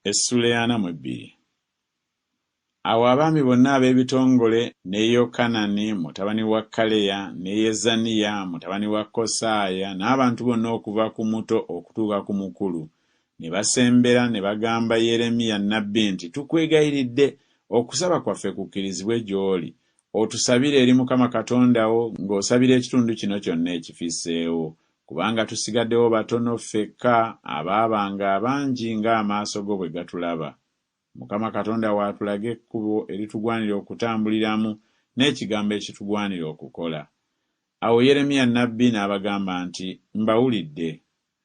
Essula 42. Awo abaami bonna ab'ebitongole ne Yokanani mutabani wa Kaleya ne Yezaniya mutabani wa Kosaaya n'abantu bonna okuva ku muto okutuuka ku mukulu ne basembera ne bagamba Yeremiya nnabbi nti, tukwegayiridde okusaba kwaffe kukkirizibwe gy'oli, otusabire eri Mukama Katonda wo ng'osabira ekitundu kino kyonna ekifisseewo, kubanga tusigaddewo batono ffekka abaabanga abangi ng'amaaso go bwe gatulaba. Mukama Katonda waatulaga ekkubo eritugwanira okutambuliramu n'ekigambo ekitugwanira okukola. Awo Yeremiya nnabbi n'abagamba nti, mbawulidde.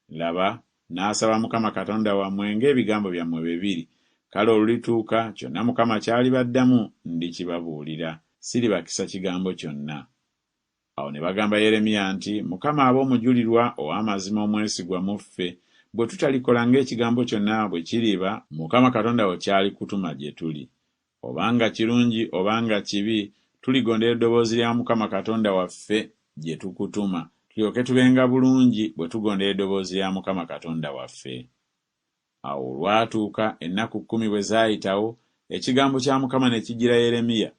Laba, n'asaba Mukama Katonda wammwe ng'ebigambo byammwe bwe biri. Kale olulituuka kyonna Mukama ky'alibaddamu ndikibabuulira, siribakisa kigambo kyonna. Awo ne bagamba Yeremiya nti, Mukama aba omujulirwa ow'amazima omwesigwa mu ffe, bwe tutalikola ng'ekigambo kyonna bwe kiriba, Mukama Katonda wo ky'alikutuma gye tuli. Obanga kirungi obanga kibi, tuligondera eddoboozi lya Mukama Katonda waffe gye tukutuma, tulyoke tubenga bulungi bwe tugondera eddoboozi lya Mukama Katonda waffe. Awo olwatuuka ennaku 10 bwe zaayitawo, ekigambo kya Mukama ne kijjira Yeremiya.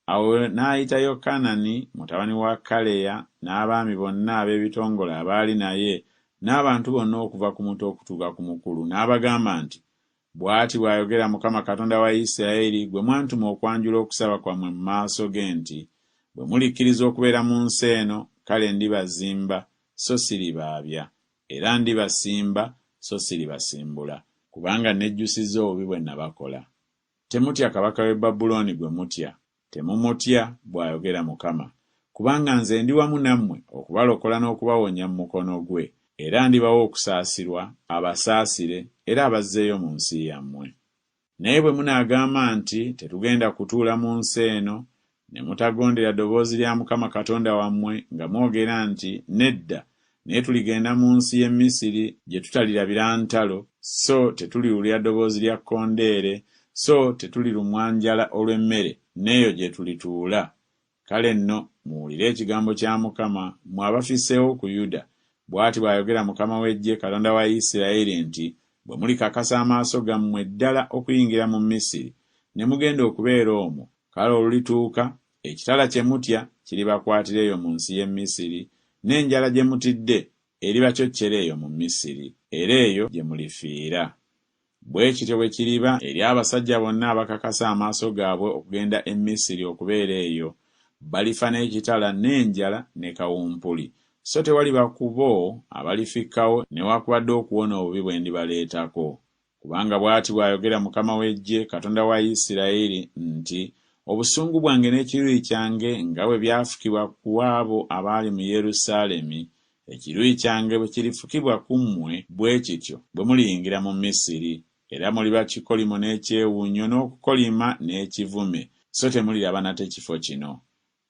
Awo n'ayita Yokanani mutabani wa Kaleya n'abaami bonna ab'ebitongole abaali naye n'abantu bonna okuva ku muto okutuuka ku mukulu, n'abagamba nti, bw'ati bw'ayogera Mukama Katonda wa Isirayiri, gwe mwantuma okwanjula okusaba kwammwe mu maaso ge nti, bwe mulikkiriza okubeera mu nsi eno, kale ndibazimba so siribaabya, era ndibasimba so siribasimbula, kubanga nejjusizza obubi bwe nabakola. Temutya kabaka w'e Babulooni gwe mutya, temumutya, bw'ayogera Mukama, kubanga nze ndi wamu nammwe okubalokola n'okubawonya mu mukono gwe, era ndibawa okusaasirwa, abasaasire, era abazzeeyo mu nsi yammwe. Naye bwe munaagamba nti tetugenda kutuula mu nsi eno, ne mutagondera ddoboozi lya Mukama Katonda wammwe nga mwogera nti, nedda, naye tuligenda mu nsi y'e Misiri gye tutalirabira ntalo, so tetuliwulira ddoboozi lya kkondeere, so tetulirumwa njala olw'emmere, n'eyo gye tulituula. Kale nno muwulire ekigambo kya Mukama, mmwe abafisseewo ku Yuda. Bw'ati bw'ayogera Mukama w'eggye, Katonda wa Isirayiri nti, bwe mulikakasa amaaso gammwe ddala okuyingira mu Misiri, ne mugenda okubeera omwo, kale olulituuka, ekitala kye mutya kiribakwatira eyo mu nsi y'e Misiri, n'enjala gye mutidde eribacocera eyo mu Misiri, era eyo gye mulifiira. Bwe kityo bwe kiriba eri abasajja bonna abakakasa amaaso gaabwe okugenda e Misiri okubeera eyo, balifa n'ekitala n'enjala ne kawumpuli. So tewaliba ku bo abalifikkawo newaakubadde okuwona obubi bwe ndibaleetako. Kubanga bw'ati bw'ayogera Mukama w'eggye, Katonda wa Isirayiri nti, obusungu bwange n'ekiruyi kyange nga bwe byafukibwa ku abo abaali mu Yerusaalemi, ekiruyi kyange bwe kirifukibwa ku mmwe, bwe kityo bwe muliyingira mu Misiri, era muliba kikolimo n'ekyewuunyo n'okukolima n'ekivume, so temuliraba nate kifo kino.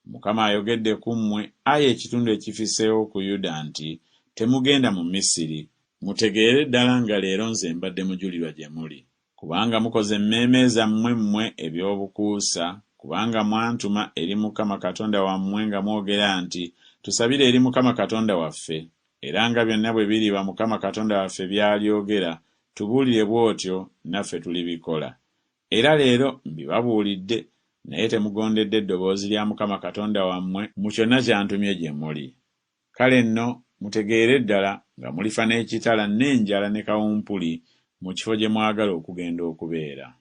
Mukama ayogedde ku mmwe, ayi ekitundu ekifisseewo ku Yuda nti, temugenda mu Misiri. Mutegeere ddala nga leero nze mbadde mujulirwa gye muli. Kubanga mukoze emmeeme zammwe mmwe eby'obukuusa, kubanga mwantuma eri Mukama Katonda wammwe nga mwogera nti, tusabire eri Mukama Katonda waffe, era nga byonna bwe biriba Mukama Katonda waffe by'alyogera, tubuulire bw'otyo naffe tulibikola. Era leero mbibabuulidde, naye temugondedde eddoboozi lya Mukama Katonda wammwe mu kyonna ky'antumye gye muli. Kale nno mutegeere ddala nga mulifa n'ekitala n'enjala ne kawumpuli mu kifo gye mwagala okugenda okubeera.